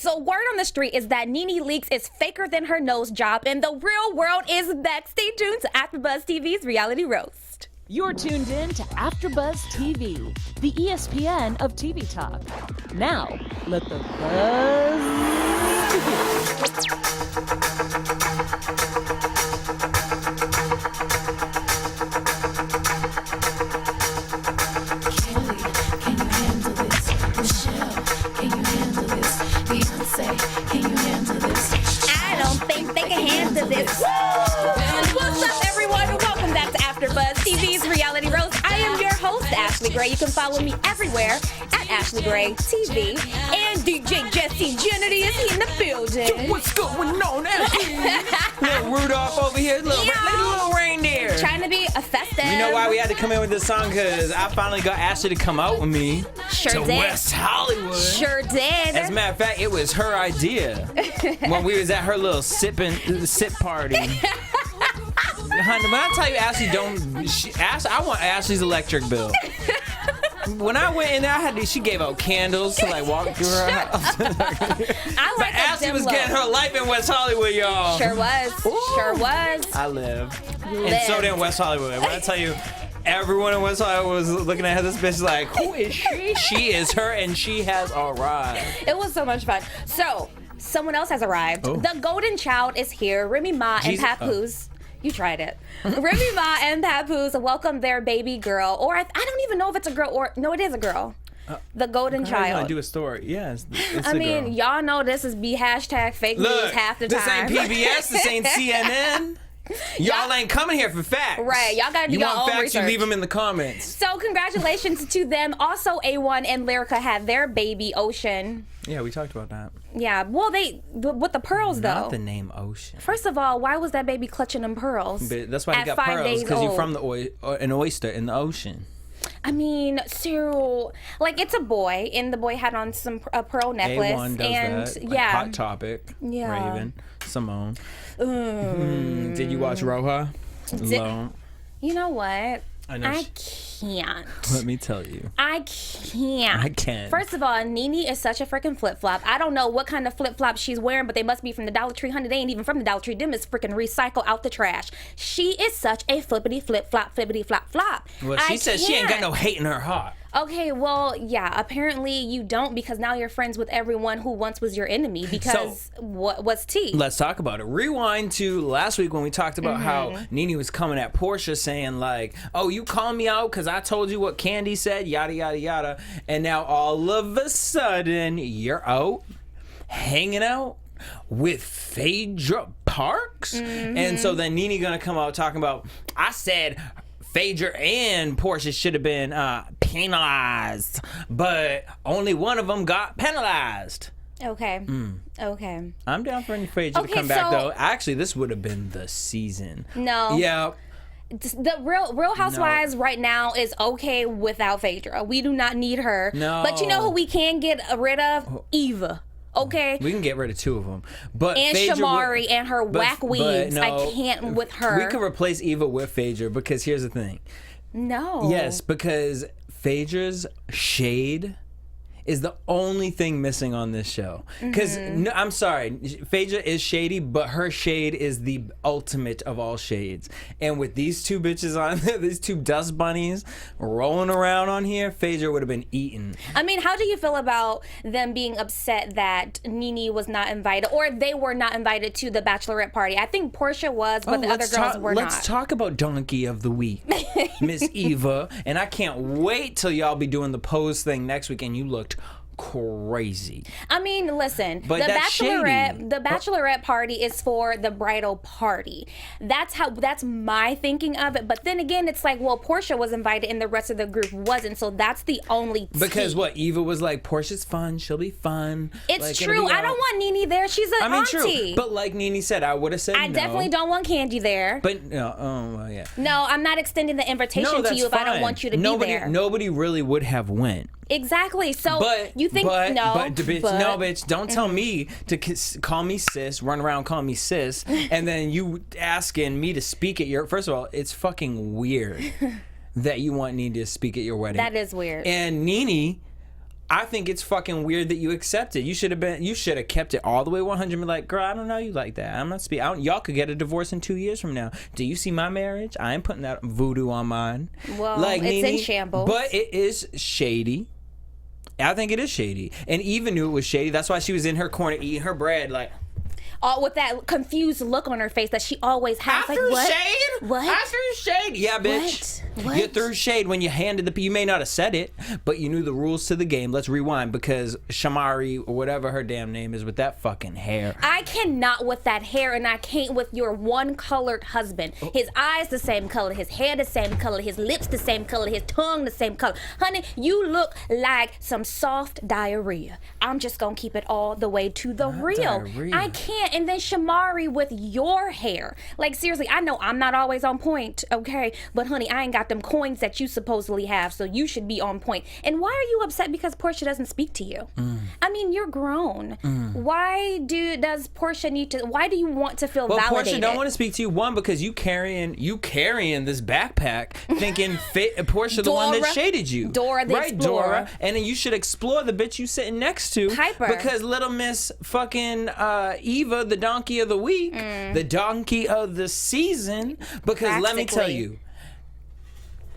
So word on the street is that Nene Leakes is faker than her nose job and the real world is back. Stay tuned to AfterBuzz TV's Reality Roast. You're tuned in to AfterBuzz TV, the ESPN of TV talk. Now, let the buzz this. What's up, everyone? Welcome back to AfterBuzz TV's Reality Roast. I am your host, Ashley Gray. You can follow me everywhere at Ashley Gray TV. And DJ Jesse Janedy is in the building. Yo, what's going on, Ashley? Little Rudolph over here, little reindeer. Trying to be a festive. You know why we had to come in with this song? Because I finally got Ashley to come out with me to did. West Hollywood. Sure did. As a matter of fact, it was her idea when we was at her little sip party. Honey, when I tell you Ashley I want Ashley's electric bill. When I went in there, she gave out candles to like walk through her house. I like Ashley was getting her life in West Hollywood, y'all. Sure was. Ooh. Sure was. I live. And so did West Hollywood. When I tell you, everyone in West Hollywood was looking at her. This bitch like, who is she? She is her, and she has arrived. It was so much fun. So, someone else has arrived. Oh. The golden child is here. Remy Ma and Papoose. You tried it. Remy Ma and Papoose welcome their baby girl. Or I don't even know if it's a girl or... No, it is a girl. The golden child. I do a story. Yes, it's I mean, girl. Y'all know this is #fake news half the time. This ain't PBS. This ain't CNN. Y'all ain't coming here for facts. Right. Y'all got to do your own research. You want facts, you leave them in the comments. So congratulations to them. Also, A1 and Lyrica had their baby, Ocean. Yeah, we talked about that. Yeah. Well, with the pearls, though. Not the name Ocean. First of all, why was that baby clutching them pearls? But that's why he got pearls, because you're from an oyster in the ocean. I mean, so like it's a boy, and the boy had on a pearl necklace. A1 does and that. Yeah, Hot Topic. Yeah. Raven. Simone. Did you watch Roja? You know what? I can't. Let me tell you. I can't. I can't. First of all, Nene is such a freaking flip-flop. I don't know what kind of flip-flop she's wearing, but they must be from the Dollar Tree. Honey, they ain't even from the Dollar Tree. Them is freaking recycle out the trash. She is such a flippity flip-flop, flippity flop-flop. Well, she says she ain't got no hate in her heart. Okay, well, yeah, apparently you don't, because now you're friends with everyone who once was your enemy, because what's tea? Let's talk about it. Rewind to last week when we talked about how Nene was coming at Porsha saying like, oh, you called me out because I told you what Kandi said, yada, yada, yada. And now all of a sudden you're out, hanging out with Phaedra Parks? And so then Nene gonna come out talking about, I said Phaedra and Porsha should have been penalized, but only one of them got penalized. Okay. Okay. I'm down for any Phaedra to come back, though. Actually, this would have been the season. No. Yeah. The Real Housewives right now is okay without Phaedra. We do not need her. No. But you know who we can get rid of? Eva. Okay. We can get rid of two of them, but and Phaedra Shamari and her whack weaves. No, I can't with her. We can replace Eva with Phaedra, because here's the thing. No. Yes, because Phaedra's shade is the only thing missing on this show. Because I'm sorry, Phaedra is shady, but her shade is the ultimate of all shades. And with these two bitches on there, these two dust bunnies rolling around on here, Phaedra would have been eaten. I mean, how do you feel about them being upset that Nene was not invited, or they were not invited to the bachelorette party? I think Porsha was, but the other girls were not. Let's talk about Donkey of the Week, Miss Eva. And I can't wait till y'all be doing the pose thing next week, and you looked crazy. I mean, listen, but the bachelorette party is for the bridal party. That's my thinking of it. But then again, it's like, well, Porsha was invited and the rest of the group wasn't, so that's the only because what Eva was like, Portia's fun, she'll be fun. It's like, true. I don't want Nene there. She's an auntie. True. But like Nene said, I would have said I definitely don't want Kandi there. But no, well, yeah. No, I'm not extending the invitation to you if I don't want you to be there. Nobody really would have went. Exactly. So you think bitch, don't tell me to call me sis, run around call me sis, and then you asking me to speak at your. First of all, it's fucking weird that you want Nene to speak at your wedding. That is weird. And Nene, I think it's fucking weird that you accept it. You should have kept it all the way 100 and be like, girl, I don't know you like that. I'm not speaking. Y'all could get a divorce in 2 years from now. Do you see my marriage? I ain't putting that voodoo on mine. Well, like, it's Nene, in shambles. But it is shady. I think it is shady. And Eva knew it was shady. That's why she was in her corner eating her bread like... All with that confused look on her face that she always has. I like, threw what? shade? What? I threw shade? Yeah, bitch. What? You threw shade when you handed the... You may not have said it, but you knew the rules to the game. Let's rewind, because Shamari, or whatever her damn name is, with that fucking hair. I cannot with that hair, and I can't with your one-colored husband. His eyes the same color, his hair the same color, his lips the same color, his tongue the same color. Honey, you look like some soft diarrhea. I'm just gonna keep it all the way to the real. Diarrhea. I can't. And then Shamari with your hair. Like, seriously, I know I'm not always on point, okay? But honey, I ain't got them coins that you supposedly have, so you should be on point. And why are you upset because Porsha doesn't speak to you? I mean, you're grown. Why does Porsha need to? Why do you want to feel validated? Porsha don't want to speak to you. One, because you carrying this backpack, thinking Porsha the one that shaded you. Dora the Explorer. Dora. And then you should explore the bitch you sitting next to. Piper. Because little Miss fucking Eva, the donkey of the week, the donkey of the season. Because let me tell you,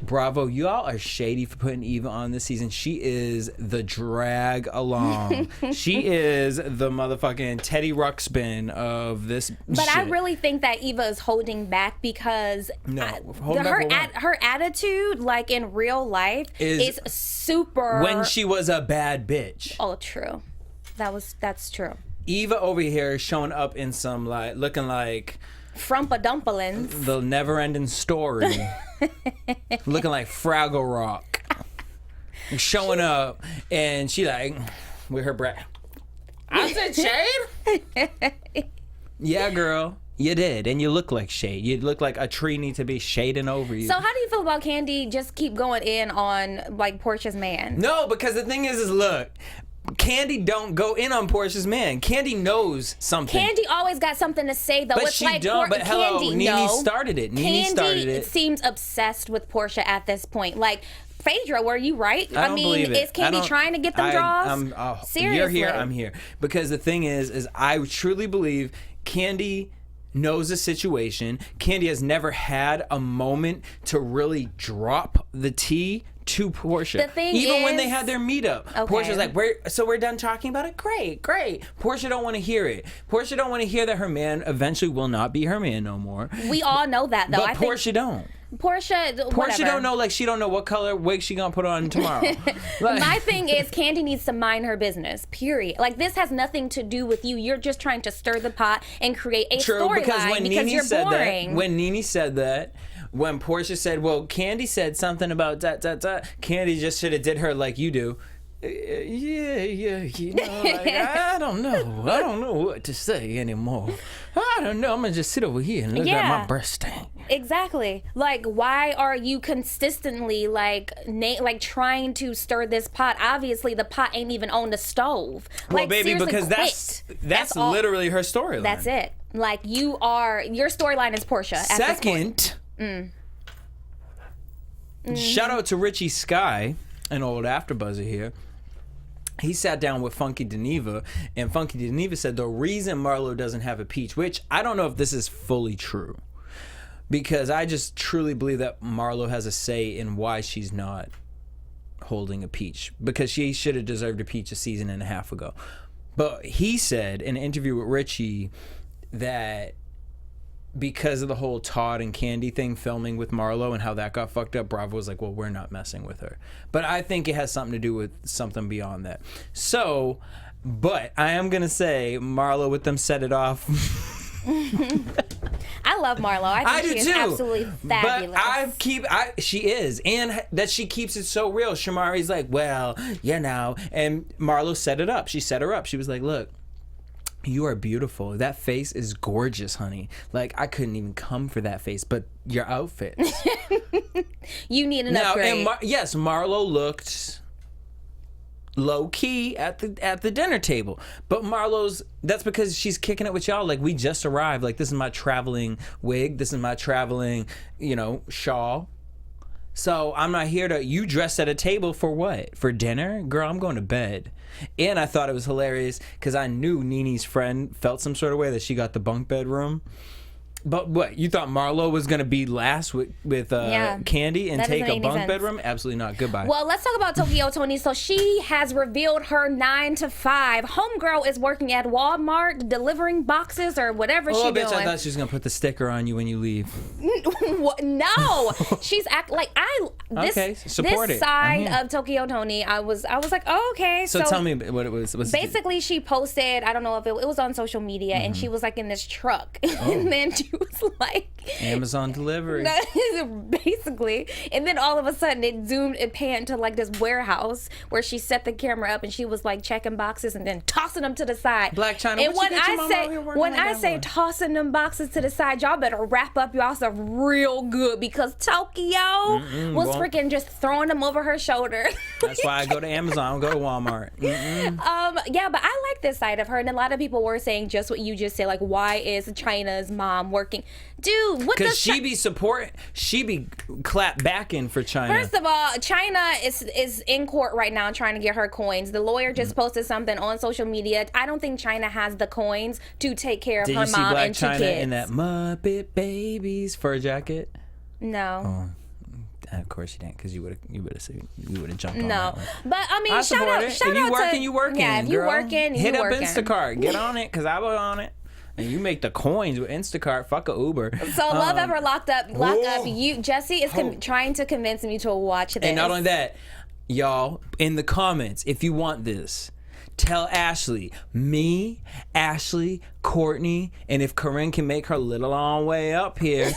bravo, y'all are shady for putting Eva on this season. She is the drag along. She is the motherfucking Teddy Ruxpin of this But shit. I really think that Eva is holding back because her attitude, like in real life, is super. When she was a bad bitch. Oh, true. That's true. Eva over here is showing up in some like looking like Frumpa Dumplings. the never-ending story, looking like Fraggle Rock, showing up, and she like with her breath. I said shade. Yeah, girl, you did, and you look like shade. You look like a tree needs to be shading over you. So how do you feel about Kandi just keep going in on like Porsha's man? No, because the thing is look. Kandi don't go in on Porsha's man. Kandi knows something. Kandi always got something to say though. But it's she like don't. But hello, Kandi, Nene started it. Nene started it. Kandi seems obsessed with Porsha at this point. Like, Phaedra, were you right? I don't believe it. Is Kandi trying to get them draws? Seriously, you're here. I'm here. Because the thing is I truly believe Kandi knows the situation. Kandi has never had a moment to really drop the tea to Porsha. The thing Even when they had their meetup, okay. Porsha's like, we're done talking about it? Great. Porsha don't want to hear it. Porsha don't want to hear that her man eventually will not be her man no more. We all know that though. But Porsha don't. Porsha don't know, like she don't know what color wig she gonna put on tomorrow. Like, my thing is Kandi needs to mind her business, period. Like, this has nothing to do with you. You're just trying to stir the pot and create a storyline because you're boring. When Nene said that, when Porsha said, well, Kandi said something about Kandi just should have did her like you do. Yeah, you know, like, I don't know what to say anymore. I don't know, I'm gonna just sit over here and look at my breast stain. Exactly. Like, why are you consistently like trying to stir this pot? Obviously, the pot ain't even on the stove. Well, like, baby, because quit. that's literally her storyline. That's it. Like, your storyline is Porsha. Second, shout out to Richie Sky, an old AfterBuzzer here. He sat down with Funky Dineva, and Funky Dineva said the reason Marlo doesn't have a peach, which I don't know if this is fully true, because I just truly believe that Marlo has a say in why she's not holding a peach, because she should have deserved a peach a season and a half ago. But he said in an interview with Richie that because of the whole Todd and Kandi thing filming with Marlo and how that got fucked up, Bravo was like, well, we're not messing with her. But I think it has something to do with something beyond that. So, but I am going to say Marlo with them set it off. I love Marlo. I think she is absolutely fabulous. But she is. And that she keeps it so real. Shamari's like, well, you know. And Marlo set it up. She set her up. She was like, look, you are beautiful. That face is gorgeous, honey. Like, I couldn't even come for that face, but your outfits. You need an upgrade. Yes, Marlo looked low key at the dinner table, but that's because she's kicking it with y'all. Like, we just arrived. Like, this is my traveling wig. This is my traveling, shawl. So I'm not here to, you dressed at a table for what? For dinner? Girl, I'm going to bed. And I thought it was hilarious because I knew Nene's friend felt some sort of way that she got the bunk bed room. But what, you thought Marlo was going to be last with Kandi and take a bunk bedroom? Absolutely not. Goodbye. Well, let's talk about Tokyo Toni. So she has revealed her 9 to 5. Homegirl is working at Walmart delivering boxes or whatever she's doing. Oh, bitch, I thought she was going to put the sticker on you when you leave. No. She's like, support this it. side of Tokyo Toni, I was like, oh, okay. So tell me what it was. Basically, she posted, I don't know if it was on social media, and she was like in this truck. And then she was like Amazon delivery. Basically. And then all of a sudden it panned to like this warehouse where she set the camera up and she was like checking boxes and then tossing them to the side. Black China. And when I say tossing them boxes to the side, y'all better wrap up y'all stuff real good because Tokyo was freaking just throwing them over her shoulder. That's why I go to Amazon. I don't go to Walmart. Yeah, but I like this side of her, and a lot of people were saying just what you just said, like, why is China's mom working? Dude, what does she be clap backing for China. First of all, China is in court right now trying to get her coins. The lawyer just posted something on social media. I don't think China has the coins to take care of her mom and 2 China kids. in that Muppet Babies fur jacket? No. Of course you didn't, because you would have jumped on no. that one. But I mean, shout out if you working, you working. Yeah, if you girl. working, hit you up working. Instacart. Get on it, because I was on it. And you make the coins with Instacart. Fuck a Uber. So Love Ever Lock Up. Jesse is trying to convince me to watch this. And not only that, y'all, in the comments, if you want this, tell Ashley, me, Ashley, Courtney, and if Corinne can make her little long way up here,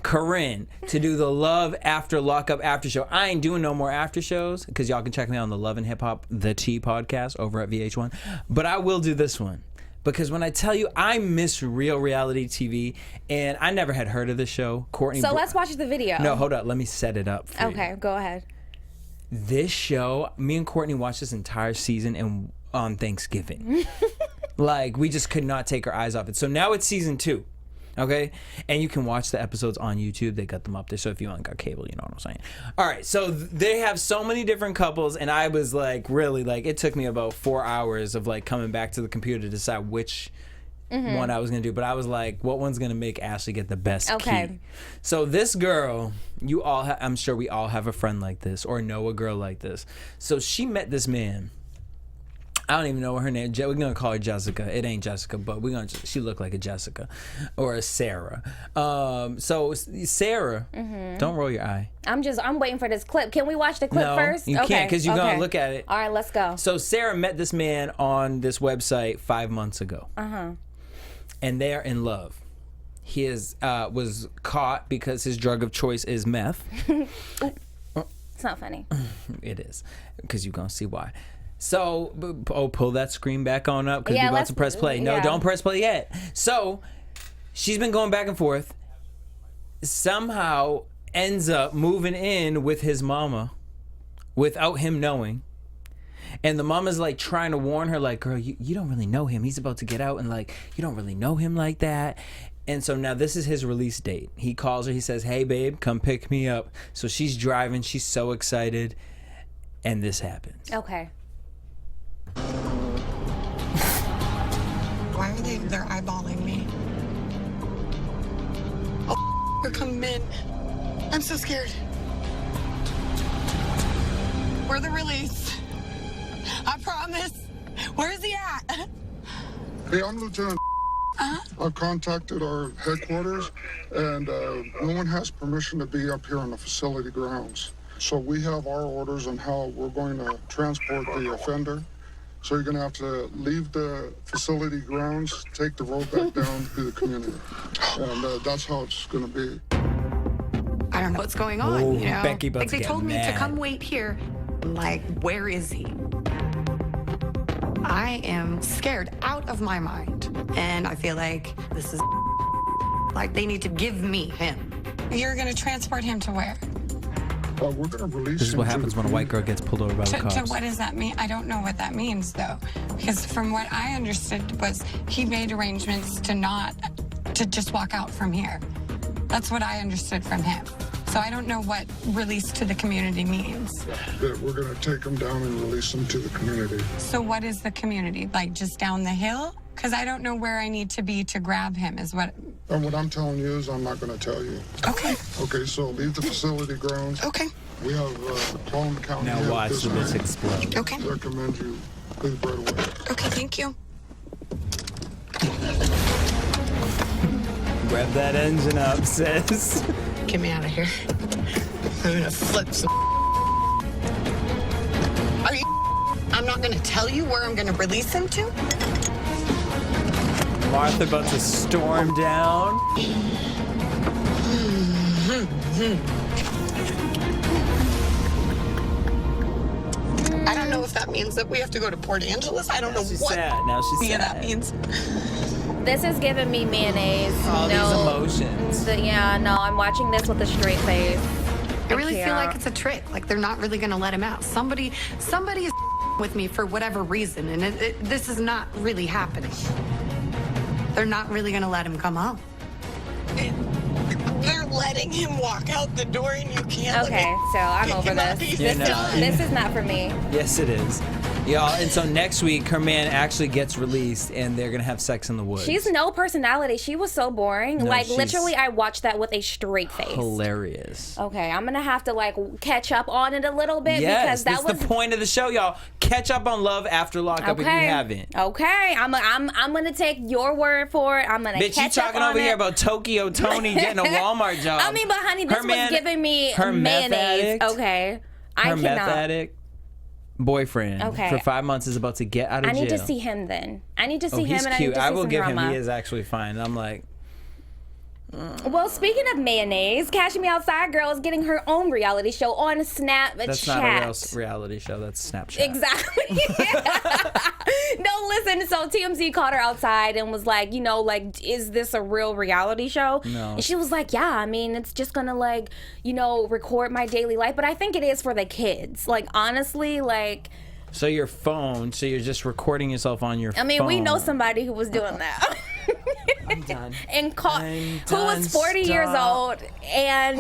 Corinne, to do the Love After Lockup after show. I ain't doing no more after shows because y'all can check me out on the Love and Hip Hop The T podcast over at VH1. But I will do this one. Because when I tell you, I miss real reality TV, and I never had heard of this show. Courtney. So let's watch the video. No, hold up. Let me set it up for you. Okay, go ahead. This show, me and Courtney watched this entire season on Thanksgiving. Like, we just could not take our eyes off it. So now it's season 2. Okay, and you can watch the episodes on YouTube. They got them up there, so if you ain't got cable, you know what I'm saying. All right, so they have so many different couples, and I was like, really, like, it took me about 4 hours of like coming back to the computer to decide which one I was gonna do. But I was like, what one's gonna make Ashley get the best key? So this girl, you all, I'm sure we all have a friend like this or know a girl like this. So she met this man. I don't even know what her name. We're gonna call her Jessica. It ain't Jessica, but she looked like a Jessica or a Sarah. So Sarah, don't roll your eye. I'm waiting for this clip. Can we watch the clip first? You can't, because you're gonna look at it. All right, let's go. So Sarah met this man on this website 5 months ago. And they are in love. He was caught because his drug of choice is meth. It's not funny. It is, because you're gonna see why. So, pull that screen back on up because we're about to press play. No, don't press play yet. So, she's been going back and forth. Somehow ends up moving in with his mama without him knowing. And the mama's like trying to warn her, like, girl, you don't really know him. He's about to get out, and like, you don't really know him like that. And so now this is his release date. He calls her. He says, hey, babe, come pick me up. So she's driving. She's so excited. And this happens. Okay. Why are they're eyeballing me? Oh, they're coming in. I'm so scared. We're the release. I promise. Where is he at? Hey, I'm Lieutenant. I've contacted our headquarters, and no one has permission to be up here on the facility grounds. So we have our orders on how we're going to transport the offender. So you're going to have to leave the facility grounds, take the road back down to the community. And that's how it's going to be. I don't know what's going on, you know? Becky like, they told me to come wait here. Like, where is he? I am scared out of my mind. And I feel like this is like they need to give me him. You're going to transport him to where? We're going to release This is him what to happens the when a white community. girl gets pulled over by the cops. To what does that mean? I don't know what that means, though. Because from what I understood was he made arrangements to just walk out from here. That's what I understood from him. So I don't know what release to the community means. That we're going to take them down and release them to the community. So what is the community? Like just down the hill? Because I don't know where I need to be to grab him is what... And what I'm telling you is I'm not going to tell you. Okay. Okay, so leave the facility grounds. Okay. We have Clone County. Now watch this explode. Okay. Recommend you leave right away. Okay, thank you. Rev that engine up, sis. Get me out of here. I'm gonna flip some. Are you? I'm not gonna tell you where I'm gonna release him to. Martha about to storm down. I don't know if that means that we have to go to Port Angeles. I don't know She's what sad. Now she's sad. that means. This is giving me mayonnaise. All these emotions. Yeah, no, I'm watching this with a straight face. I really feel can't. like it's a trick. Like they're not really gonna let him out. Somebody is with me for whatever reason, and this is not really happening. They're not really gonna let him come home. They're letting him walk out the door, and you can't. Okay, so I'm over this. This is not for me. Yes, it is. Y'all, and so next week, her man actually gets released, and they're gonna have sex in the woods. She's no personality. She was so boring. No, like, she's literally, I watched that with a straight face. hilarious. Okay, I'm gonna have to, like, catch up on it a little bit Yes, because that that's was the point of the show, y'all. Catch up on Love After Lockup if you haven't. Okay, I'm gonna take your word for it. I'm gonna Bitch, you catch up talking on over it. here about Tokyo Toni getting a Walmart job. I mean, but honey, this was giving me her meth mayonnaise. addict, Okay, I her cannot. meth addict boyfriend Okay. for 5 months is about to get out of I jail. need to see him then. I need to see him, He's and cute. I need to see I will some give him. drama. He is actually fine. I'm like, Well, speaking of mayonnaise, Cash Me Outside girl is getting her own reality show on Snapchat. that's not a real reality show. That's Snapchat. Exactly. No, listen. So TMZ called her outside and was like, is this a real reality show? No. And she was like, yeah, I mean, it's just gonna record my daily life. But I think it is for the kids. Like, honestly, like. So your phone. So you're just recording yourself on your phone. I mean, we know somebody who was doing that. I'm done. And who was 40 years old and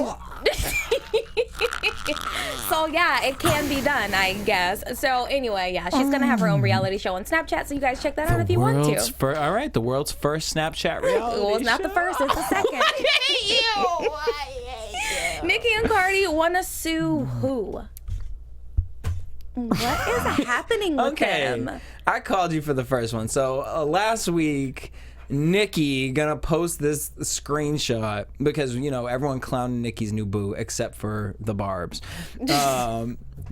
so yeah, it can be done, I guess. So anyway, yeah, she's gonna have her own reality show on Snapchat, so you guys check that out if you want to. All right, the world's first Snapchat reality Well, it's not show. the first, it's the second. I hate you. Nicki and Cardi wanna sue who? What is happening with them? I called you for the first one. So last week, Nicki gonna post this screenshot because everyone clowned Nicki's new boo except for the Barbs.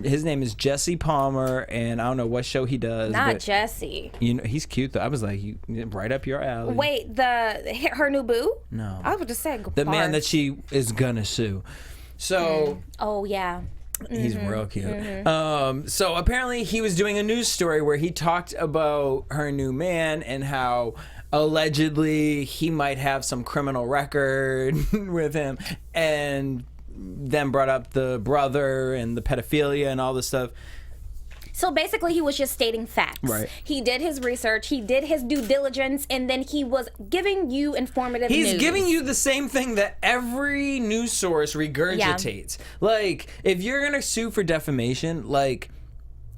His name is Jesse Palmer, and I don't know what show he does. Not but, Jesse. He's cute though. I was like, right up your alley. Wait, her new boo? No, I would just say the man that she is gonna sue. So. Oh yeah. He's real cute. So apparently he was doing a news story where he talked about her new man and how allegedly he might have some criminal record with him, and then brought up the brother and the pedophilia and all this stuff. So basically, he was just stating facts. Right. He did his research, he did his due diligence, and then he was giving you informative news. He's giving you the same thing that every news source regurgitates. Yeah. Like, if you're going to sue for defamation,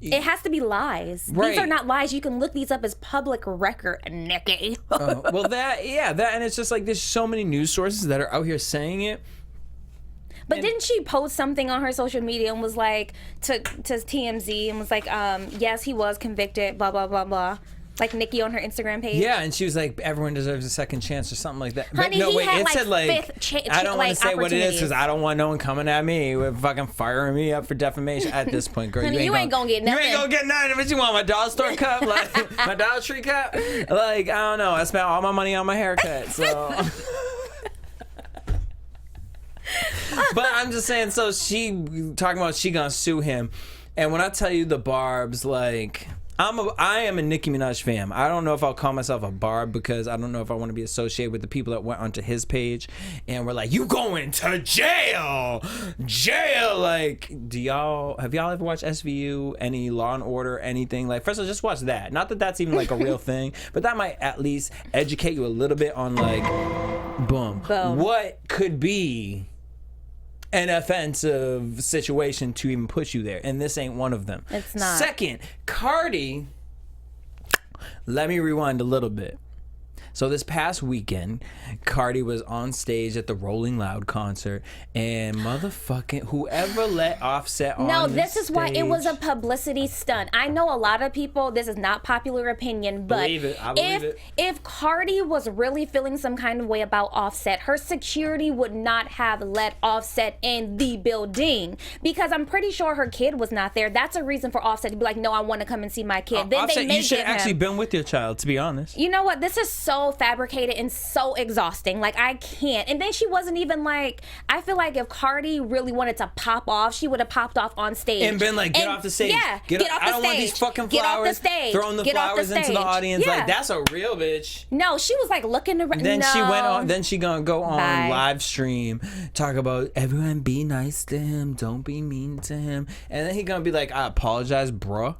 it has to be lies. Right. These are not lies. You can look these up as public record, Nicki. Well, and it's just like there's so many news sources that are out here saying it. But didn't she post something on her social media and was like, to TMZ, and was like, yes, he was convicted, blah, blah, blah, blah. Like Nicki on her Instagram page. Yeah, and she was like, everyone deserves a second chance or something like that. Honey, but no, he wait, had it said I don't want to say what it is because I don't want no one coming at me with fucking firing me up for defamation at this point, girl. Honey, you ain't gonna get nothing. You ain't gonna get nothing. What you want, my dollar store cup? Like, my Dollar Tree cup? Like, I don't know. I spent all my money on my haircut, so... But I'm just saying, so she talking about she gonna sue him, and when I tell you the Barbs, like I am a Nicki Minaj fan. I don't know if I'll call myself a Barb because I don't know if I want to be associated with the people that went onto his page and were like, "You going to jail?" Like, have y'all ever watched SVU? Any Law and Order? Anything? Like, first of all, just watch that. Not that that's even like a real thing, but that might at least educate you a little bit on like, boom. What could be an offensive situation to even put you there, and this ain't one of them. It's not. Second, Cardi. Let me rewind a little bit. So this past weekend, Cardi was on stage at the Rolling Loud concert, and motherfucking whoever let Offset on No, the this is why it stage- was a publicity stunt. I know a lot of people, this is not popular opinion, but Believe it. I believe it. If Cardi was really feeling some kind of way about Offset, her security would not have let Offset in the building, because I'm pretty sure her kid was not there. That's a reason for Offset to be like, no, I want to come and see my kid. Then Offset, they may you should give have actually him. been with your child, to be honest. You know what? This is so fabricated and so exhausting. Like, I can't. And then she wasn't even like, I feel like if Cardi really wanted to pop off, she would have popped off on stage. And been like, get off the stage. Yeah, get off the I don't stage. want these fucking Get flowers. off the stage. Throwing the Get off the flowers into the stage. audience. Yeah. Like, that's a real bitch. No, she was like looking around. Then no. she went on. Then she gonna go on Bye. live stream, talk about everyone be nice to him, don't be mean to him, and then he gonna be like, I apologize, bruh.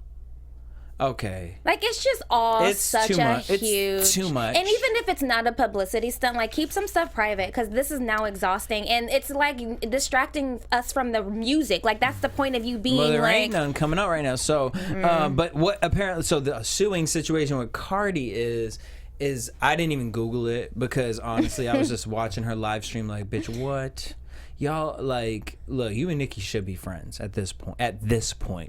Okay. Like, it's just all It's such too a much. It's huge. too much. And even if it's not a publicity stunt, like, keep some stuff private, because this is now exhausting, and it's like distracting us from the music. Like, that's the point of you being Well, there like. ain't none coming out right now. So, but what apparently, so the suing situation with Cardi is I didn't even Google it, because honestly, I was just watching her live stream. Like, bitch, what? Y'all, like, look, you and Nicki should be friends at this point.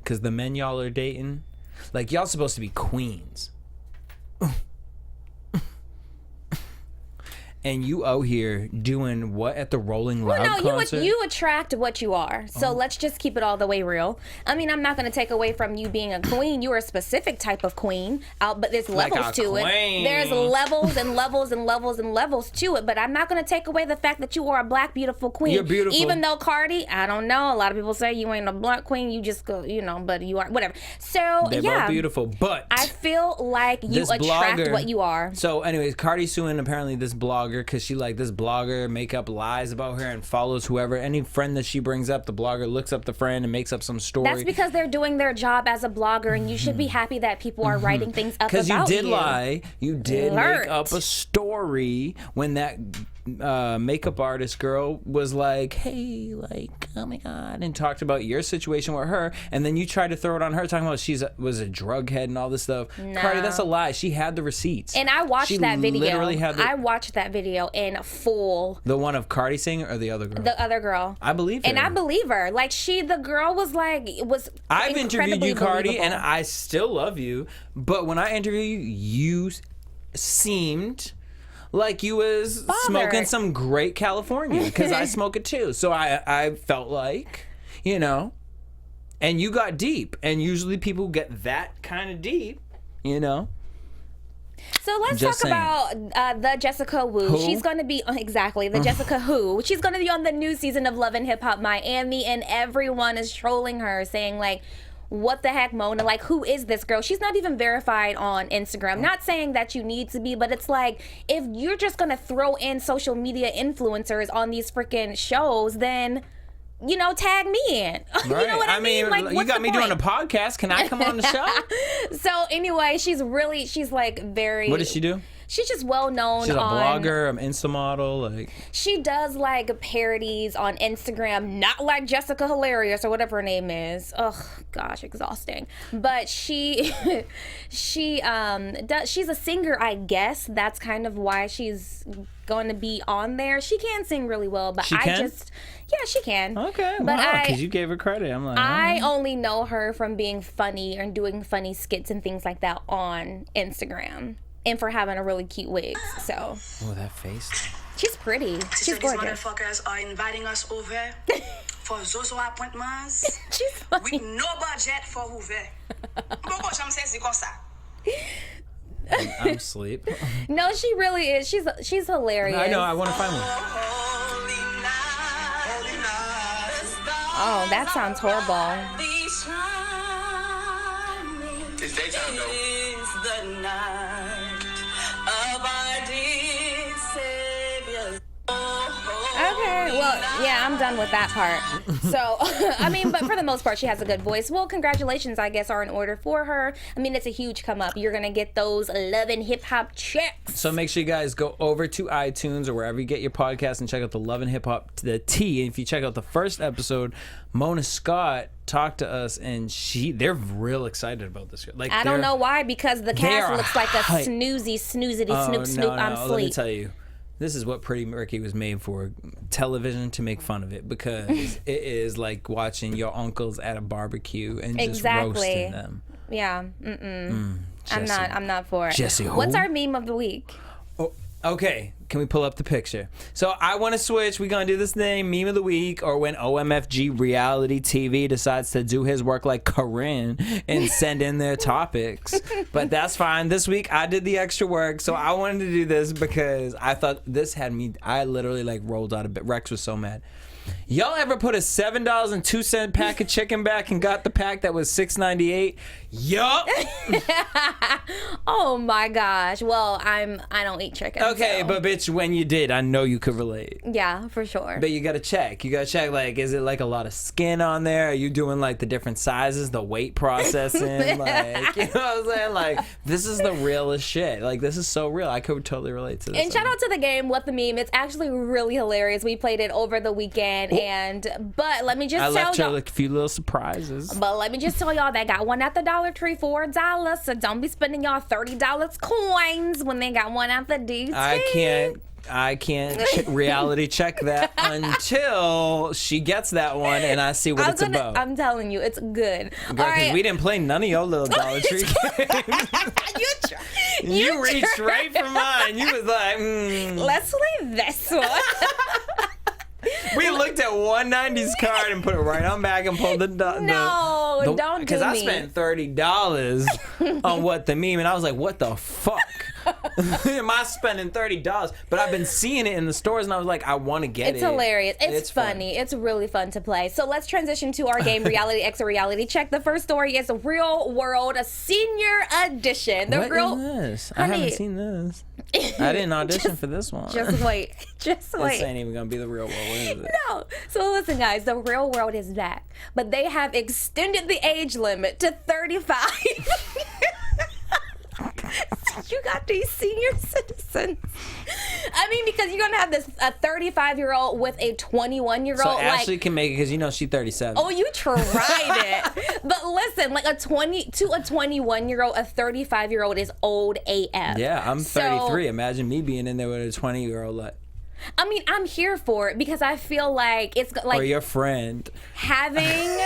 Because the men y'all are dating, like, y'all supposed to be queens. And you out here doing what at the Rolling Loud concert? You attract what you are. So let's just keep it all the way real. I mean, I'm not going to take away from you being a queen. You're a specific type of queen, but there's Like levels a to queen. it. There's levels and levels and levels and levels to it. But I'm not going to take away the fact that you are a black, beautiful queen. You're beautiful. Even though Cardi, I don't know. A lot of people say you ain't a black queen. You just go, but you are, whatever. So, They're both beautiful, but I feel like you this attract blogger- what you are. So anyways, Cardi suing apparently this blogger because she like this blogger make up lies about her and follows whoever. Any friend that she brings up, the blogger looks up the friend and makes up some story. That's because they're doing their job as a blogger, and you should be happy that people are writing things up about you. Because you did lie. You did Alert. make up a story when that makeup artist girl was like, hey, like, oh my God, and talked about your situation with her, and then you tried to throw it on her talking about was a drug head and all this stuff. No. Cardi, that's a lie. She had the receipts. And I watched that video. Literally had I watched that video in full. the one of Cardi singing or the other girl? The other girl. I believe her. And I believe her. Like, the girl was like, I've interviewed you, Cardi, believable. and I still love you. But when I interviewed you, you seemed like you was Bothered. smoking some great California, because I smoke it too. So I felt like, and you got deep. And usually people get that kind of deep, So let's Just talk about the Jessica Wu. Who? She's going to be, exactly, the Jessica Who. She's going to be on the new season of Love and Hip Hop Miami, and everyone is trolling her, saying like, what the heck, Mona? Like, who is this girl? She's not even verified on Instagram. Not saying that you need to be, but it's like, if you're just going to throw in social media influencers on these freaking shows, then, tag me in. You know what I mean? Like, you what's got the me point? doing a podcast. Can I come on the show? So anyway, she's like very... What does she do? She's just well known. She's a on, blogger, an Insta model, like. She does like parodies on Instagram, not like Jessica Hilarious or whatever her name is. Ugh, gosh, exhausting. But she's a singer, I guess. That's kind of why she's going to be on there. She can sing really well, but She can? yeah, she can. Okay, but wow, because you gave her credit. I'm like, I only know her from being funny and doing funny skits and things like that on Instagram. And for having a really cute wig, so. Oh, that face. She's pretty. She's So these gorgeous. motherfuckers are inviting us over for those appointments She's funny. with no budget for ouvert. Pourquoi jamais c'est comme ça? I'm asleep. No, she really is. She's hilarious. I know. I want to find one. Oh, that sounds horrible. It's daytime though. Okay, well, Yeah, I'm done with that part. So, I mean, but for the most part, she has a good voice. Well, congratulations, I guess, are in order for her. I mean, it's a huge come up. You're going to get those Love and Hip Hop checks. So make sure you guys go over to iTunes or wherever you get your podcast and check out the Love and Hip Hop, the T. And if you check out the first episode, Mona Scott talked to us, and they're real excited about this. Like, I don't know why, because the cast looks like a snoozity snoop on sleep. Let me tell you. This is what Pretty Ricky was made for. Television to make fun of it, because it is like watching your uncles at a barbecue and just roasting them. Yeah. I'm not for it. Jesse, what's our meme of the week? Oh, okay. Can we pull up the picture? So I want to switch. We're going to do this thing, meme of the week, or when OMFG Reality TV decides to do his work like Corinne and send in their topics. But that's fine. This week I did the extra work, so I wanted to do this because I thought this had me, I literally like rolled out of bed. Rex was so mad. Y'all ever put a $7.02 pack of chicken back and got the pack that was $6.98? Yup. Oh my gosh. Well, I don't eat chicken. Okay, so. but bitch, when you did, I know you could relate. Yeah, for sure. But you gotta check. Like, is it like a lot of skin on there? Are you doing like the different sizes, the weight processing? Like, you know what I'm saying? Like, this is the realest shit. Like, this is so real. I could totally relate to this. And shout out to the game, What the Meme. It's actually really hilarious. We played it over the weekend, but let me just tell y'all. I left her a few little surprises. But let me just tell y'all, they got one at the Dollar Tree for $1, so don't be spending y'all $30 coins when they got one at the DT. I can't reality check that until she gets that one and I see what it's about. I'm telling you, it's good. Girl, because we didn't play none of your little Dollar Tree games. You reached right for mine. You was like, let's play this one. We looked at 190's card and put it right on back and pulled don't do me. Because I spent $30 on What the Meme, and I was like, what the fuck? Am I spending $30? But I've been seeing it in the stores, and I was like, I want to get it. It's hilarious. It's funny. It's really fun to play. So let's transition to our game, Reality X or Reality Check. The first story is Real World, a senior edition. What is this? I haven't seen this. I didn't audition for this one. Just wait. Just wait. This ain't even going to be the real world. What is it? No. So listen, guys. The Real World is back. But they have extended the age limit to 35. You got these senior citizens. I mean, because you're gonna have a 35-year-old with a 21-year-old. So Ashley can make it because you know she's 37. Oh, you tried it. But listen, like a 21-year-old, a 35-year-old is old AF. Yeah, I'm 33. Imagine me being in there with a 20-year-old. Like, I mean, I'm here for it because I feel like it's like. Or your friend. Having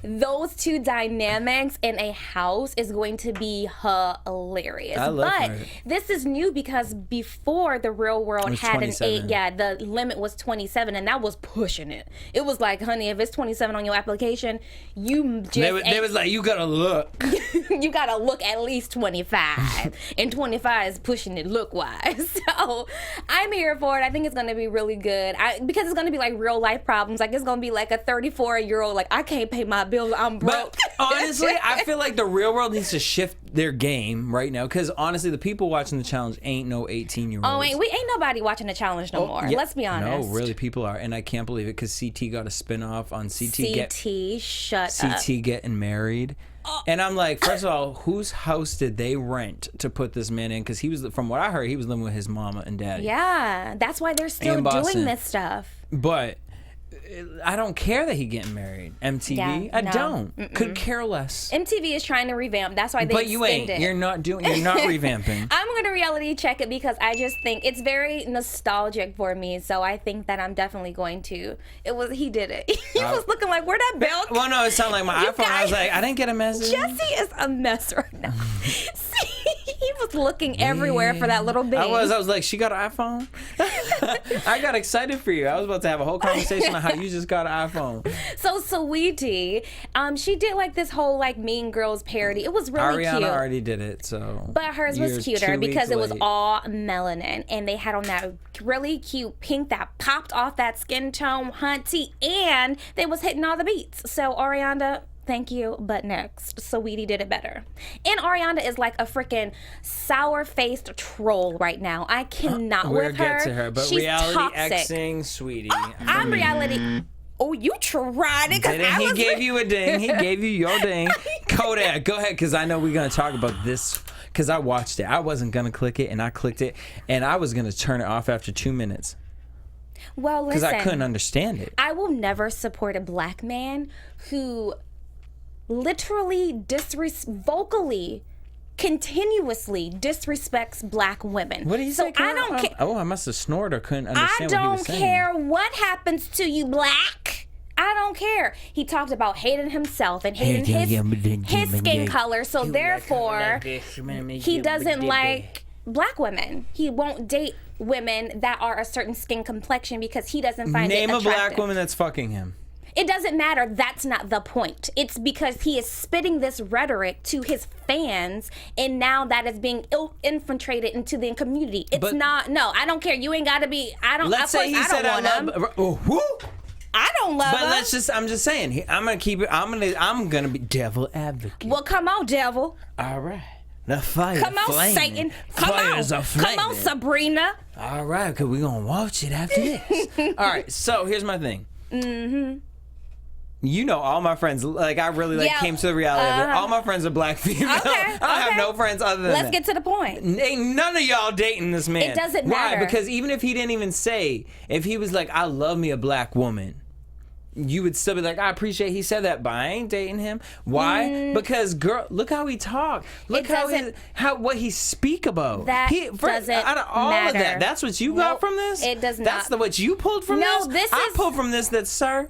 those two dynamics in a house is going to be hilarious. I love but her. This is new because before the Real World had 27. an 8, yeah, the limit was 27, and that was pushing it. It was like, honey, if it's 27 on your application, you just they was like, you gotta look. You gotta look at least 25, and 25 is pushing it look wise. So I'm here for it. I think it's gonna be really good. Because it's gonna be like real life problems. Like it's gonna be like a 34-year-old, like I can't pay my bills, I'm broke. But honestly, I feel like the Real World needs to shift their game right now, because honestly, the people watching the challenge ain't no 18-year-olds. Oh, ain't nobody watching the challenge no more. Yeah. Let's be honest. No, really, people are, and I can't believe it because CT got a spinoff on CT getting married. And I'm like, first of all, whose house did they rent to put this man in? Because he was, from what I heard, he was living with his mama and daddy. Yeah, that's why they're still doing this stuff. But I don't care that he getting married. MTV, yeah, I don't. Could care less. MTV is trying to revamp. That's why they extend it. But you ain't. You're not revamping. I'm going to reality check it because I just think it's very nostalgic for me. So I think that I'm definitely going to. He did it. He was looking like, where'd that bell? Well, no, it sounded like my iPhone. I was like, I didn't get a message. Jesse is a mess right now. See, he was looking everywhere for that little bing. I was like, she got an iPhone? I got excited for you. I was about to have a whole conversation on how you just got an iPhone. So Sweetie, she did like this whole like Mean Girls parody. It was really cute. Ariana already did it, so. But hers was cuter because it was all melanin, and they had on that really cute pink that popped off that skin tone, hunty, and they was hitting all the beats. So Ariana, Thank you, but next. Saweetie did it better. And Ariana is like a freaking sour-faced troll right now. I cannot We'll with her. get to her, but She's reality toxic. Xing Sweetie. I'm reality. Oh, you tried it. He gave you a ding. He gave you your ding. Kodak, go ahead, because I know we're going to talk about this, because I watched it. I wasn't going to click it, and I clicked it, and I was going to turn it off after 2 minutes. Well, listen. Because I couldn't understand it. I will never support a black man who literally vocally, continuously disrespects black women. What did he say? I don't care. Oh, I must have snored or couldn't understand what he was saying. I don't care what happens to you, black. I don't care. He talked about hating himself and hating his skin color, so therefore he doesn't like black women. He won't date women that are a certain skin complexion because he doesn't find it attractive. Name a black woman that's fucking him. It doesn't matter. That's not the point. It's because he is spitting this rhetoric to his fans, and now that is being infiltrated into the community. It's not. No, I don't care. You ain't got to be. I don't. Let's say he said I love. I don't love him. But I'm just saying. I'm gonna keep it. I'm gonna be devil advocate. Well, come on, devil. All right. The fire. Come on, flaming. Satan. Come on, Sabrina. All right, because we're going to watch it after this. All right, so here's my thing. Mm-hmm. You know, all my friends, like, I really came to the reality of it. All my friends are black females. Okay, I don't have no friends other than Let's get to the point. Ain't none of y'all dating this man. It doesn't matter. Why? Because even if he didn't even say, if he was like, I love me a black woman, you would still be like, I appreciate he said that, but I ain't dating him. Why? Because girl, look how he talk. Look what he speak about. That doesn't out of all matter. of that, that's what you got from this? It does not. That's what you pulled from this? No, this I is... pulled from this that, sir,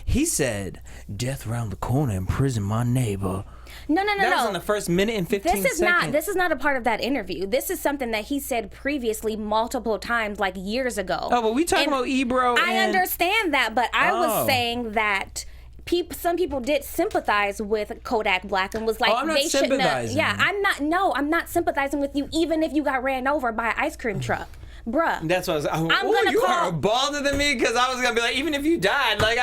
he said, death around the corner, imprison my neighbor. No. That was in the first minute and 15 seconds. This is not a part of that interview. This is something that he said previously multiple times, like years ago. Oh, but we talking about Ebro. I understand that, but I was saying that some people did sympathize with Kodak Black and was like, I'm not sympathizing. Yeah, I'm not sympathizing with you, even if you got ran over by an ice cream truck. Bruh. That's what I was. You are balder than me, because I was gonna be like, even if you died, like,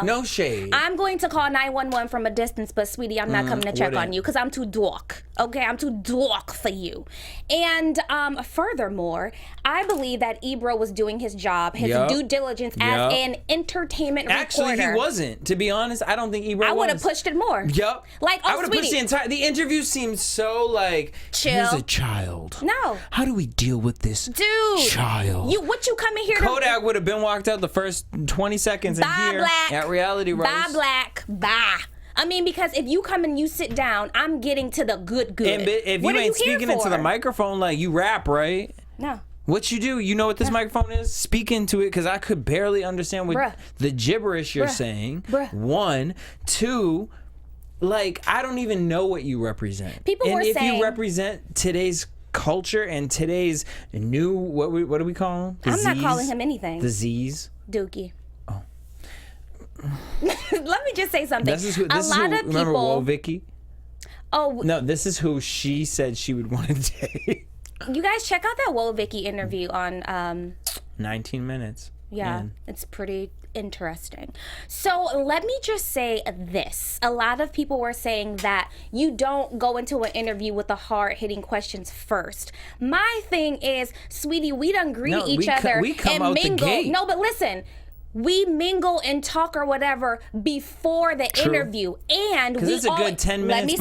no shade. I'm going to call 911 from a distance, but sweetie, I'm not coming to check on you because I'm too dork. Okay, I'm too dork for you. And furthermore, I believe that Ebro was doing his job, his due diligence as an entertainment reporter. Actually, he wasn't. To be honest, I don't think Ebro was. I would have pushed it more. Yep. Like, I would have pushed the interview seemed so like, chill. Here's a child. No. How do we deal with this child? What you coming here Kodak would have been walked out the first 20 seconds in here at Reality Roast. Bye, Black. Bye. I mean, because if you come and you sit down, I'm getting to the good. And if you ain't speaking into the microphone, like, you rap, right? No. What you do, you know what this microphone is? Speak into it, because I could barely understand what the gibberish you're saying. One. Two, like, I don't even know what you represent. If you represent today's culture and today's new, what do we call him? I'm not calling him anything. The Z's? Dookie. Oh. Let me just say something. Remember Whoa Vicky? Oh. No, this is who she said she would want to date. You guys check out that Whoa Vicky interview on 19 minutes. Yeah, it's pretty interesting. So let me just say this. A lot of people were saying that you don't go into an interview with the hard-hitting questions first. My thing is, sweetie, we done greet each other and mingle. No, but listen. We mingle and talk or whatever before the interview, and we it's a good 10 minutes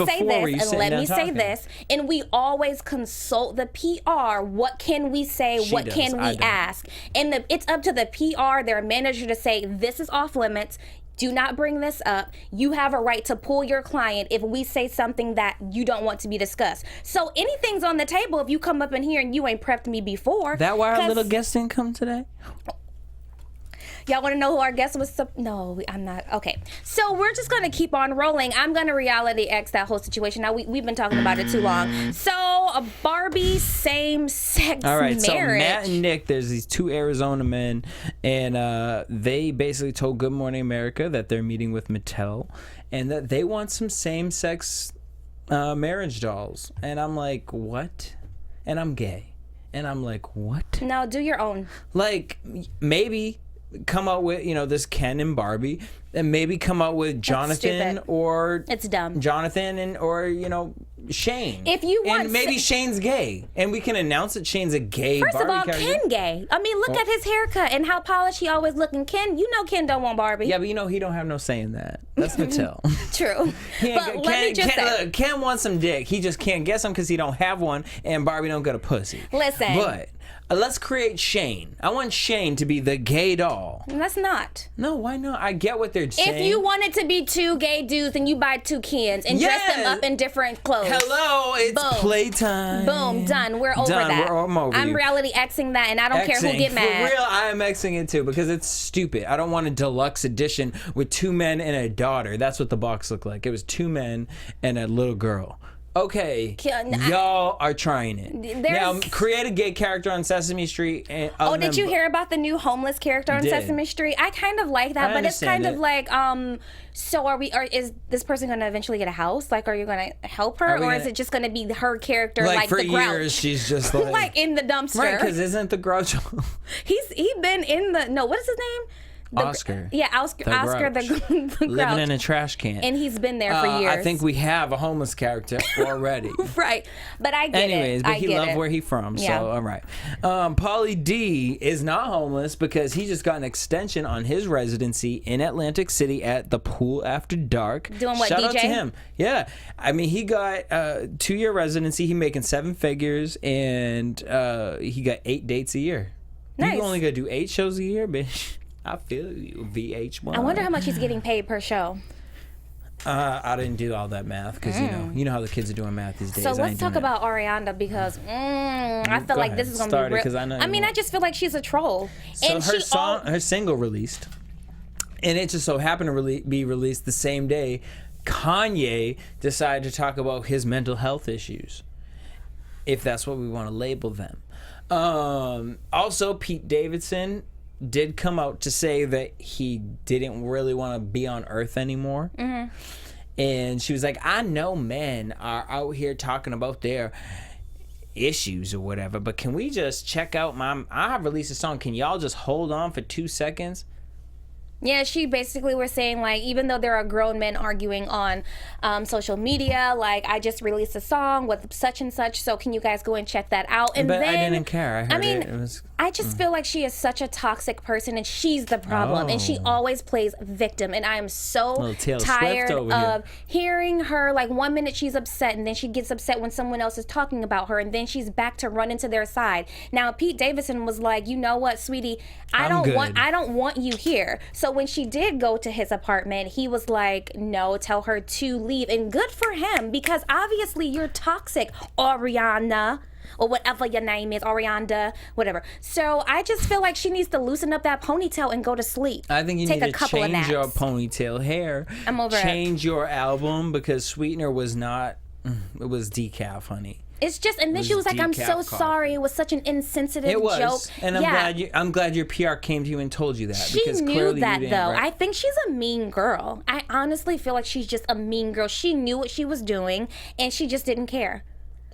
and we always consult the PR. What can we say? What can we ask? And it's up to the PR, their manager, to say this is off limits. Do not bring this up. You have a right to pull your client if we say something that you don't want to be discussed. So anything's on the table if you come up in here and you ain't prepped me before. That why our little guest didn't come today? Y'all want to know who our guest was? No, I'm not. Okay. So we're just going to keep on rolling. I'm going to reality X that whole situation. Now, we've been talking about it too long. So, a Barbie same-sex marriage. All right, so Matt and Nick, there's these two Arizona men, and they basically told Good Morning America that they're meeting with Mattel, and that they want some same-sex marriage dolls. And I'm like, what? And I'm gay. And I'm like, what? No, do your own. Like, maybe... come out with, this Ken and Barbie, and maybe come out with Jonathan or it's dumb. Jonathan or Shane. If you want, and maybe Shane's gay, and we can announce that Shane's a gay. First Barbie of all, character. Ken gay. I mean, look at his haircut and how polished he always looking. Ken don't want Barbie. Yeah, but he don't have no say in that. That's Mattel. True. But let me just say, look, Ken wants some dick. He just can't get some because he don't have one, and Barbie don't get a pussy. Listen, but. Let's create Shane. I want Shane to be the gay doll. Let's not. No, why not? I get what they're saying. If you want it to be 2 gay dudes, then you buy 2 Kens and dress them up in different clothes. Hello, it's Boom. Playtime. Boom, done. We're over that. I'm over I'm reality Xing that, and I don't care who get mad. For real, I am Xing it too because it's stupid. I don't want a deluxe edition with 2 men and a daughter. That's what the box looked like. It was 2 men and a little girl. Okay, y'all are trying it. Now, create a gay character on Sesame Street. And, did you hear about the new homeless character on Sesame Street? I kind of like that, but it's kind of like, so is this person going to eventually get a house? Like, are you going to help her? Or is it just going to be her character, like for the Grouch? years, she's just like... like in the dumpster. Right, because isn't the Grouch... He been in the... No, what is his name? Oscar. Yeah, Oscar the Grouch. Living in a trash can. And he's been there for years. I think we have a homeless character already. Right. But I get Anyways, it. but he loved where he's from, Yeah. so all right. Pauly D is not homeless because he just got an extension on his residency in Atlantic City at the Pool After Dark. Doing what, Shout DJ? out to him. Yeah. I mean, he got a 2-year residency. He making 7 figures, and he got 8 dates a year. Nice. You only got to do 8 shows a year, bitch. I feel you, VH1. I wonder how much he's getting paid per show. I didn't do all that math because you know how the kids are doing math these days. So let's talk about Ariana because I feel like this is going to be real. I mean, I just feel like she's a troll. So and her single released, and it just so happened to be released the same day Kanye decided to talk about his mental health issues, if that's what we want to label them. Also, Pete Davidson did come out to say that he didn't really want to be on Earth anymore. Mm-hmm. And she was like, I know men are out here talking about their issues or whatever, but can we just check out I have released a song. Can y'all just hold on for 2 seconds? Yeah, she basically was saying, like, even though there are grown men arguing on social media, like, I just released a song with such and such, so can you guys go and check that out? And but then, I didn't care. I mean, it was... I just feel like she is such a toxic person, and she's the problem, and she always plays victim, and I am so tired of hearing her. Like, 1 minute she's upset, and then she gets upset when someone else is talking about her, and then she's back to run into their side. Now, Pete Davidson was like, you know what, sweetie, I don't want you here. So when she did go to his apartment, he was like, no, tell her to leave. And good for him, because obviously you're toxic, Ariana, or whatever your name is, Arianda, whatever. So I just feel like she needs to loosen up that ponytail and go to sleep. I think you need to change your ponytail hair. I'm over it. Change your album, because Sweetener was not, it was decaf, honey. It's just, and then she was like, I'm so sorry. It was such an insensitive joke. And I'm glad your PR came to you and told you that. She because knew that, though. Right? I think she's a mean girl. I honestly feel like she's just a mean girl. She knew what she was doing, and she just didn't care.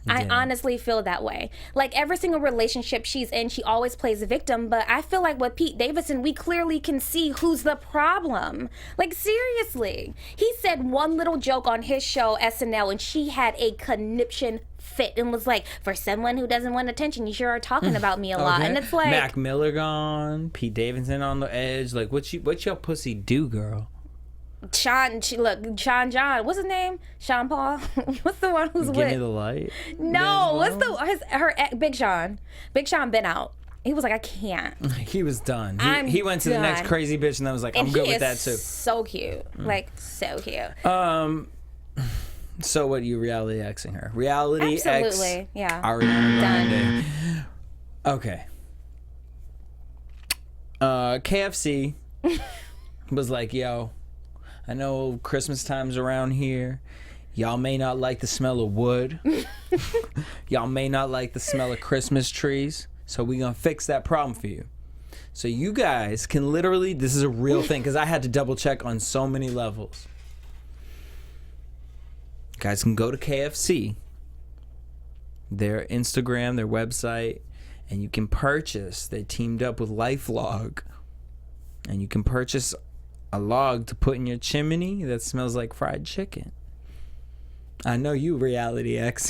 I honestly feel that way. Like, every single relationship she's in, she always plays a victim. But I feel like with Pete Davidson, we clearly can see who's the problem. Like, seriously. He said one little joke on his show, SNL, and she had a conniption fit and was like, for someone who doesn't want attention, you sure are talking about me a lot. And it's like, Mac Miller gone, Pete Davidson on the edge. Like, what your pussy do, girl? Sean John, what's his name? Sean Paul? What's the one who's with? Give me the light. No, what's Big Sean? Big Sean been out. He was like, I can't. He was done. He went to the next crazy bitch, and I was like, I'm good with that too. So cute, like so cute. So what? You reality Xing her? Reality Absolutely, X. yeah. Ariana Grande. Done. Okay. KFC was like, yo, I know Christmas time's around here. Y'all may not like the smell of wood. Y'all may not like the smell of Christmas trees. So we're going to fix that problem for you. So you guys can literally, this is a real thing, because I had to double check on so many levels. You guys can go to KFC, their Instagram, their website, and you can purchase. They teamed up with LifeLog. and you can purchase a log to put in your chimney that smells like fried chicken. I know you, Reality X.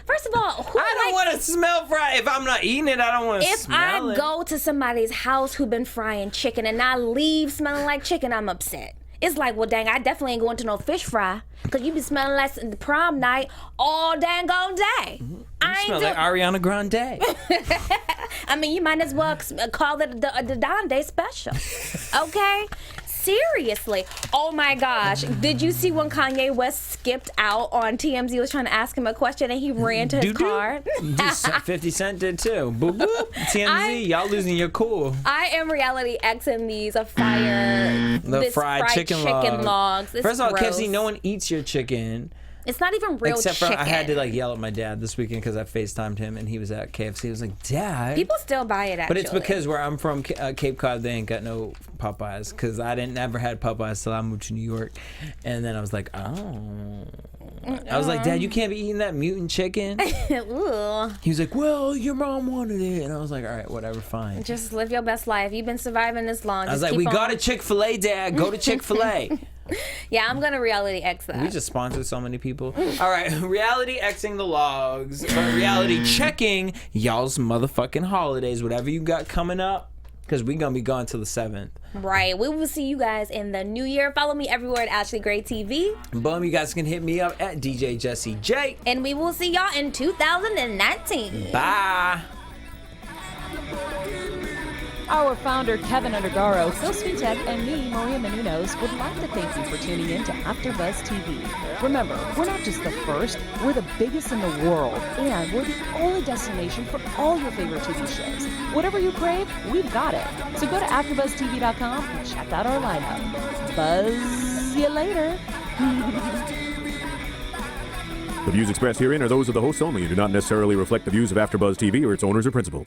First of all, I don't want to smell fried. If I'm not eating it, I don't want to smell it. If I go to somebody's house who been frying chicken and I leave smelling like chicken, I'm upset. It's like, well, dang, I definitely ain't going to no fish fry because you be smelling like the prom night all dang all day. You smell like Ariana Grande. I mean, you might as well call it the Donde special. Okay? Seriously. Oh my gosh. Did you see when Kanye West skipped out on TMZ was trying to ask him a question and he ran to his car? 50 Cent did too. Boop, boop. TMZ, y'all losing your cool. I am Reality Xing these this fried chicken logs. It's First of all, gross. KFC, no one eats your chicken. It's not even real Except chicken. for I had to yell at my dad this weekend because I FaceTimed him and he was at KFC. He was like, Dad. People still buy it, actually. But it's because where I'm from, Cape Cod, they ain't got no Popeyes because I never had Popeyes till I moved to New York. And then I was like, oh. I was like, Dad, you can't be eating that mutant chicken. He was like, well, your mom wanted it. And I was like, all right, whatever, fine. Just live your best life. You've been surviving this long. I was like, we got a Chick-fil-A, Dad. Go to Chick-fil-A. Yeah, I'm going to Reality X that. We just sponsored so many people. All right, Reality Xing the logs. Reality checking y'all's motherfucking holidays, whatever you got coming up. Because we're going to be gone till the 7th. Right. We will see you guys in the new year. Follow me everywhere at Ashley Gray TV. Boom, you guys can hit me up at DJ Jesse J. And we will see y'all in 2019. Bye. Our founder, Keven Undergaro, Phil Svitek, and me, Maria Menounos, would like to thank you for tuning in to AfterBuzz TV. Remember, we're not just the first, we're the biggest in the world, and we're the only destination for all your favorite TV shows. Whatever you crave, we've got it. So go to AfterBuzzTV.com and check out our lineup. Buzz you later. The views expressed herein are those of the hosts only and do not necessarily reflect the views of AfterBuzz TV or its owners or principals.